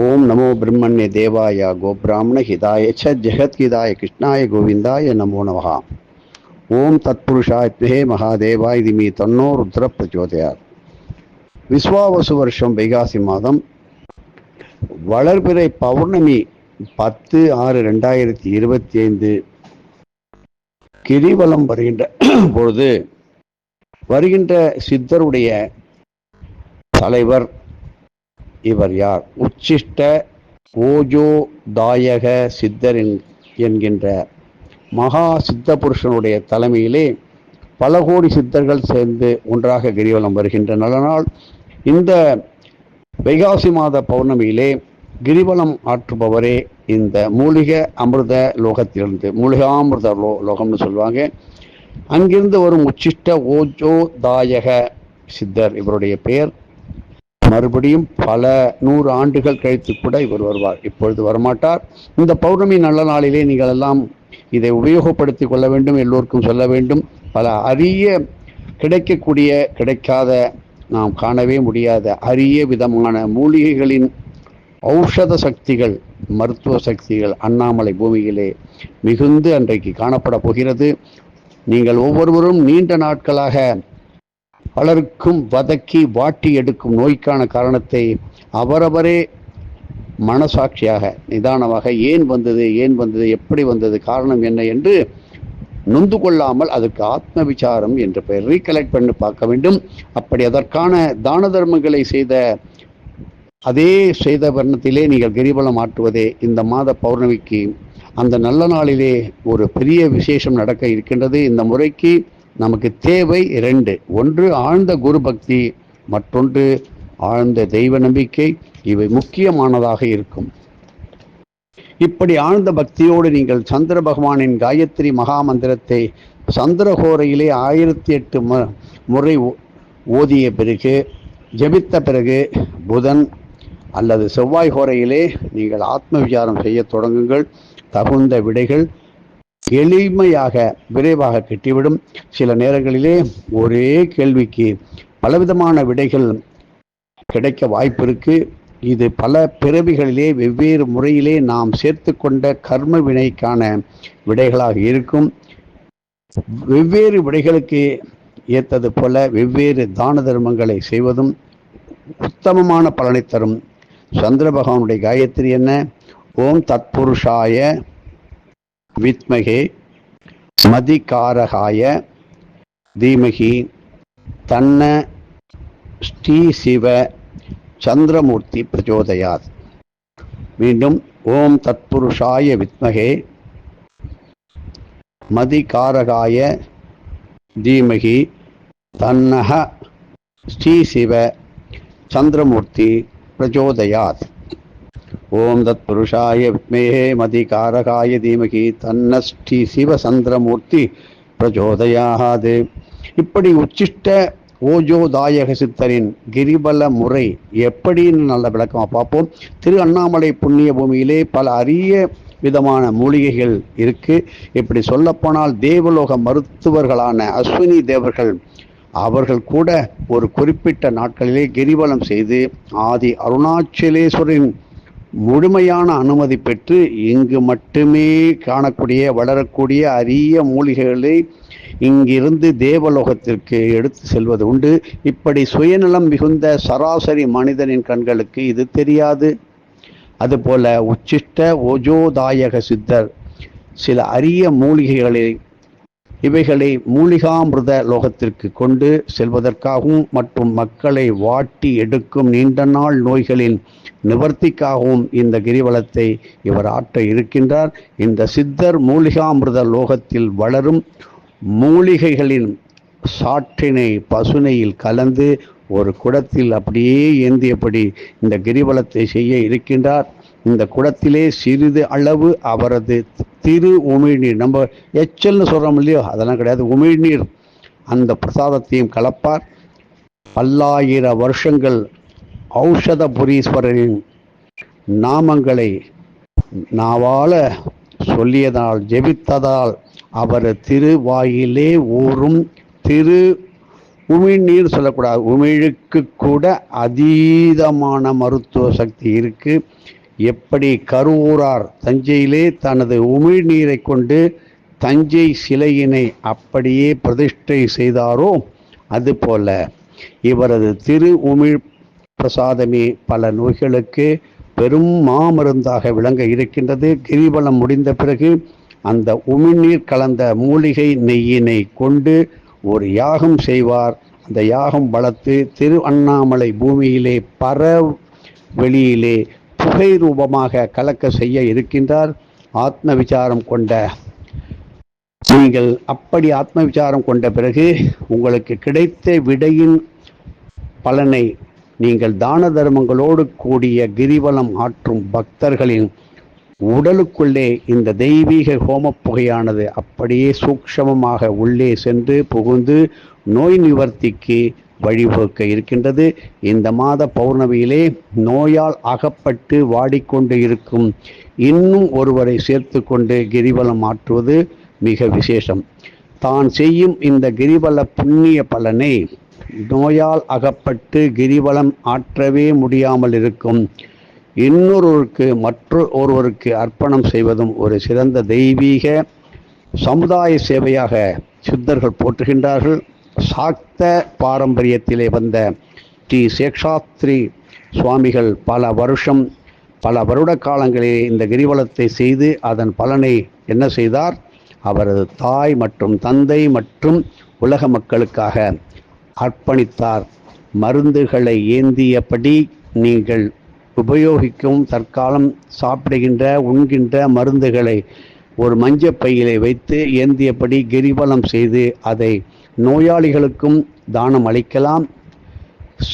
ஓம் நமோ பிரம்மண்ய தேவாய கோபிராமண ஹிதாய ச ஜெகத்ஹிதாய கிருஷ்ணாய கோவிந்தாய நமோ நமஹா. ஓம் தத்புருஷாத்மே மகாதேவாய திமி தன்னோ ருத்ர பிரச்சோதயாத். விஸ்வாவசு வருஷம் வைகாசி மாதம் வளர்பிறை பௌர்ணமி 10/6/2025 கிரிவலம் வருகின்ற பொழுது வருகின்ற சித்தருடைய தலைவர் இவர் யார்? உச்சிஷ்ட ஓஜோதாயக சித்தர் என்கின்ற மகா சித்த புருஷனுடைய தலைமையிலே பல கோடி சித்தர்கள் சேர்ந்து ஒன்றாக கிரிவலம் வருகின்ற நல்ல நாள். இந்த வைகாசி மாத பௌர்ணமியிலே கிரிவலம் ஆற்றுபவரே இந்த மூலிகை அமிர்த லோகத்திலிருந்து, மூலிகாமிர்த லோகம்னு சொல்லுவாங்க, அங்கிருந்து வரும் உச்சிஷ்ட ஓஜோதாயக சித்தர் இவருடைய பெயர். மறுபடியும் பல 100 ஆண்டுகள் கழித்து கூட இவர் வருவார், இப்பொழுது வரமாட்டார். இந்த பௌர்ணமி நல்ல நாளிலே நீங்கள் எல்லாம் இதை உபயோகப்படுத்தி கொள்ள வேண்டும், எல்லோருக்கும் சொல்ல வேண்டும். பல அரிய கிடைக்கக்கூடிய, கிடைக்காத, நாம் காணவே முடியாத அரிய விதமான மூலிகைகளின் ஔஷத சக்திகள், மருத்துவ சக்திகள் அண்ணாமலை பூமியிலே மிகுந்து அன்றைக்கு காணப்பட போகிறது. நீங்கள் ஒவ்வொருவரும் நீண்ட நாட்களாக பலருக்கும் வதக்கி வாட்டி எடுக்கும் நோய்க்கான காரணத்தை அவரவரே மனசாட்சியாக நிதானமாக ஏன் வந்தது, எப்படி வந்தது, காரணம் என்ன என்று நொந்து கொள்ளாமல் அதற்கு ஆத்ம விசாரம் என்று பெயர் ரீகலெக்ட் பண்ணி பார்க்க வேண்டும். அப்படி அதற்கான தான தர்மங்களை செய்த வர்ணத்திலே நீங்கள் கிரிவலம் ஆற்றுவதே இந்த மாத பௌர்ணமிக்கு அந்த நல்ல நாளிலே ஒரு பெரிய விசேஷம் நடக்க இருக்கின்றது. இந்த முறைக்கு நமக்கு தேவை 2. ஒன்று ஆழ்ந்த குரு பக்தி, மற்றொன்று ஆழ்ந்த தெய்வ நம்பிக்கை. இவை முக்கியமானதாக இருக்கும். இப்படி ஆழ்ந்த பக்தியோடு நீங்கள் சந்திர பகவானின் காயத்ரி மகா மந்திரத்தை சந்திரஹோரையிலே 1008 முறை ஓதிய பிறகு, ஜபித்த பிறகு, புதன் அல்லது செவ்வாய் ஹோரையிலே நீங்கள் ஆத்ம விசாரம் செய்ய தொடங்குங்கள். தகுந்த விடைகள் எளிமையாக விரைவாக கிட்டிவிடும். சில நேரங்களிலே ஒரே கேள்விக்கு பலவிதமான விடைகள் கிடைக்க வாய்ப்பு இருக்கு. இது பல பிறவிகளிலே வெவ்வேறு முறையிலே நாம் சேர்த்து கொண்ட கர்ம வினைக்கான விடைகளாக இருக்கும். வெவ்வேறு விடைகளுக்கு ஏற்றது போல வெவ்வேறு தான தர்மங்களை செய்வதும் உத்தமமான பலனை தரும். சந்திர பகவானுடைய காயத்ரி என்ன? ஓம் தத்புருஷாய வித்மகே மதிகாரகாய தீமகி தன்ன ஸ்ரீ சிவ சந்திரமூர்த்தி பிரச்சோதயாத். மீண்டும், ஓம் தத்புருஷாய வித்மகே மதிகாரகாய தீமகி தன்னஹ ஸ்ரீ சிவ சந்திரமூர்த்தி பிரச்சோதயாத். ஓம் தத் புருஷாய வித்மகே மதிகாரகாய தீமகி தன்ன ஸ்ரீ சிவ சந்திரமூர்த்தி பிரச்சோதயாத். இப்படி உச்சிஷ்ட ஓஜோதாயக சித்தரின் கிரிவல முறை எப்படின்னு நல்ல விளக்கமாக பார்ப்போம். திரு அண்ணாமலை புண்ணிய பூமியிலே பல அரிய விதமான மூலிகைகள் இருக்கு. இப்படி சொல்லப்போனால் தேவலோக மருத்துவர்களான அஸ்வினி தேவர்கள் அவர்கள் கூட ஒரு குறிப்பிட்ட நாட்களிலே கிரிவலம் செய்து ஆதி அருணாச்சலேஸ்வரின் முழுமையான அனுமதி பெற்று இங்கு மட்டுமே காணக்கூடிய, வளரக்கூடிய அரிய மூலிகைகளை இங்கிருந்து தேவலோகத்திற்கு எடுத்து செல்வது உண்டு. இப்படி சுயநலம் மிகுந்த சராசரி மனிதனின் கண்களுக்கு இது தெரியாது. அதுபோல உச்சிஷ்ட ஓஜோதாயக சித்தர் சில அரிய இவைகளை மூலிகாமிர்த லோகத்திற்கு கொண்டு செல்வதற்காகவும் மற்றும் மக்களை வாட்டி எடுக்கும் நீண்ட நாள் நோய்களின் நிவர்த்திக்காகவும் இந்த கிரிவலத்தை இவர் ஆற்ற இருக்கின்றார். இந்த சித்தர் மூலிகாமிர்த லோகத்தில் வளரும் மூலிகைகளின் சாற்றினை பசுனையில் கலந்து ஒரு குடத்தில் அப்படியே ஏந்தியபடி இந்த கிரிவலத்தை செய்ய இருக்கின்றார். இந்த குடத்திலே சிறிது அளவு அவரது திரு உமிழ்நீர், நம்ம எச்சல்னு சொல்கிறோம் இல்லையோ, அதெல்லாம் கிடையாது, உமிழ்நீர், அந்த பிரசாதத்தையும் கலப்பார். 1000 வருஷங்கள் ஔஷத புரீஸ்வரரின் நாமங்களை நாவால சொல்லியதால், ஜெபித்ததால் அவர் திருவாயிலே ஊறும் திரு உமிழ்நீர் சொல்லக்கூடாது. உமிழுக்கு கூட அதீதமான மருத்துவ சக்தி இருக்கு. எப்படி கருவூரார் தஞ்சையிலே தனது உமிழ்நீரை கொண்டு தஞ்சை சிலையினை அப்படியே பிரதிஷ்டை செய்தாரோ, அதுபோல இவரது திரு உமிழ் பிரசாதமே பல நோய்களுக்கு பெரும் மாமருந்தாக விளங்க இருக்கின்றது. கிரிவலம் முடிந்த பிறகு அந்த உமிழ்நீர் கலந்த மூலிகை நெய்யினை கொண்டு ஒரு யாகம் செய்வார். அந்த யாகம் வளர்த்து திரு அண்ணாமலை பூமியிலே வெளியிலே புகை ரூபமாக கலக்க செய்ய இருக்கின்றார். ஆத்ம விசாரம் கொண்ட நீங்கள் அப்படி ஆத்ம விசாரம் கொண்ட பிறகு உங்களுக்கு கிடைத்த விடையின் பலனை நீங்கள் தான தர்மங்களோடு கூடிய கிரிவலம் ஆற்றும் பக்தர்களின் உடலுக்குள்ளே இந்த தெய்வீக ஹோம புகையானது அப்படியே சூக்ஷமமாக உள்ளே சென்று புகுந்து நோய் நிவர்த்திக்கு வழிவகுக்க இருக்கின்றது. இந்த மாத பௌர்ணமியிலே நோயால் அகப்பட்டு வாடிக்கொண்டு இருக்கும் இன்னும் ஒருவரை சேர்த்து கொண்டு கிரிவலம் ஆற்றுவது மிக விசேஷம். தான் செய்யும் இந்த கிரிவல புண்ணிய பலனை நோயால் அகப்பட்டு கிரிவலம் ஆற்றவே முடியாமல் இருக்கும் ஒருவருக்கு அர்ப்பணம் செய்வதும் ஒரு சிறந்த தெய்வீக சமுதாய சேவையாக சித்தர்கள் போற்றுகின்றார்கள். சாக்த பாரம்பரியத்திலே வந்த ஸ்ரீ சேஷாத்ரி சுவாமிகள் பல வருட காலங்களிலே இந்த கிரிவலத்தை செய்து அதன் பலனை என்ன செய்தார்? அவரது தாய் மற்றும் தந்தை மற்றும் உலக மக்களுக்காக அர்ப்பணித்தார். மருந்துகளை ஏந்தியபடி நீங்கள் உபயோகிக்கும் தற்காலம் சாப்பிடுகின்ற உண்கின்ற மருந்துகளை ஒரு மஞ்சப்பையிலே வைத்து ஏந்தியபடி கிரிவலம் செய்து அதை நோயாளிகளுக்கும் தானம் அளிக்கலாம்.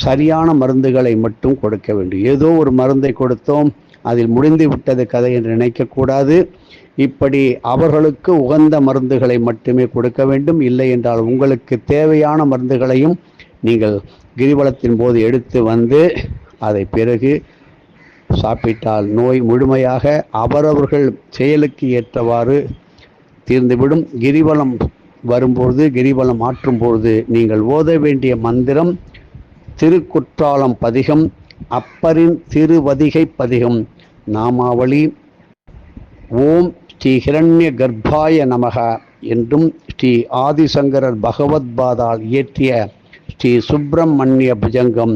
சரியான மருந்துகளை மட்டும் கொடுக்க வேண்டும். ஏதோ ஒரு மருந்தை கொடுத்தோம், அதில் முடிந்து விட்டது கதை என்று நினைக்கக்கூடாது. இப்படி அவர்களுக்கு உகந்த மருந்துகளை மட்டுமே கொடுக்க வேண்டும். இல்லை என்றால் உங்களுக்கு தேவையான மருந்துகளையும் நீங்கள் கிரிவலத்தின் போது எடுத்து வந்து அதை பிறகு சாப்பிட்டால் நோய் முழுமையாக அவரவர்கள் செயலுக்கு ஏற்றவாறு தீர்ந்துவிடும். கிரிவலம் வரும்பொழுது, கிரிவலம் ஆற்றும் பொழுது நீங்கள் ஓத வேண்டிய மந்திரம் திருக்குற்றாலம் பதிகம், அப்பரின் திருவதிகை பதிகம், நாமாவளி ஓம் ஸ்ரீ ஹிரண்ய கர்ப்பாய நமக என்றும், ஸ்ரீ ஆதிசங்கரர் பகவத் பாதால் இயற்றிய ஸ்ரீ சுப்பிரமணிய புஜங்கம்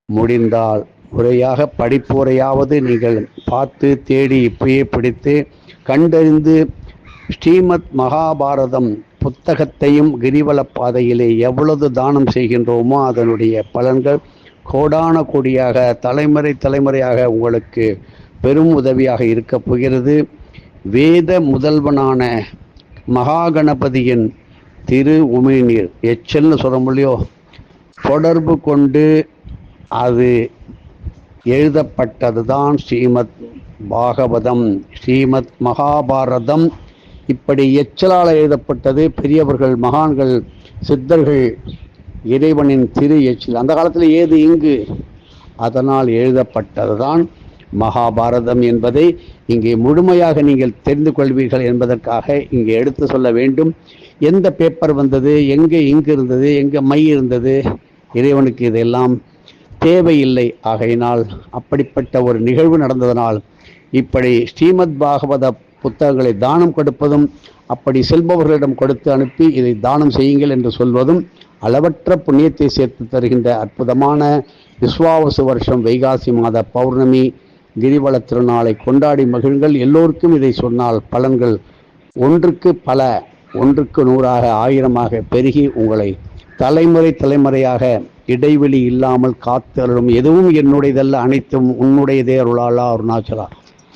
முடிந்தால் முறையாக படிப்புரையாவது நீங்கள் பார்த்து தேடி இப்பயே பிடித்து கண்டறிந்து ஸ்ரீமத் மகாபாரதம் புத்தகத்தையும் கிரிவல பாதையிலே எவ்வளவு தானம் செய்கின்றோமோ அதனுடைய பலன்கள் கோடான கோடியாக தலைமுறையாக உங்களுக்கு பெரும் உதவியாக இருக்கப் போகிறது. வேத முதல்வனான மகாகணபதியின் திரு உமிழ்நீர் எச்சல்னு சொல்ல முடியும் தொடர்பு கொண்டு அது எழுதப்பட்டது தான் ஸ்ரீமத் பாகவதம், ஸ்ரீமத் மகாபாரதம். இப்படி எச்சலால் எழுதப்பட்டது. பெரியவர்கள், மகான்கள், சித்தர்கள் இறைவனின் திரு எச்சில் அந்த காலத்தில் ஏது இங்கு அதனால் எழுதப்பட்டது தான் மகாபாரதம் என்பதை இங்கே முழுமையாக நீங்கள் தெரிந்து கொள்வீர்கள் என்பதற்காக இங்கே எடுத்து சொல்ல வேண்டும். எந்த பேப்பர் வந்தது, எங்கே இங்கு இருந்தது, எங்கே மை இருந்தது, இறைவனுக்கு இதெல்லாம் தேவையில்லை. ஆகையினால் அப்படிப்பட்ட ஒரு நிகழ்வு நடந்ததனால் இப்படி ஸ்ரீமத் பாகவத புத்தகங்களை தானம் கொடுப்பதும், அப்படி செல்பவர்களிடம் கொடுத்து அனுப்பி இதை தானம் செய்யுங்கள் என்று சொல்வதும் அளவற்ற புண்ணியத்தை சேர்த்து தருகின்ற அற்புதமான விஸ்வாவசு வருஷம் வைகாசி மாத பௌர்ணமி கிரிவல திருநாளை கொண்டாடி மகிழ்கள். எல்லோருக்கும் இதை சொன்னால் பலன்கள் ஒன்றுக்கு 100ஆக 1000ஆக பெருகி உங்களை தலைமுறையாக இடைவெளி இல்லாமல் காத்து அருளும். எதுவும் என்னுடையதல்ல, அனைத்தும் உன்னுடையதே அருளாளா அருணாச்சலா.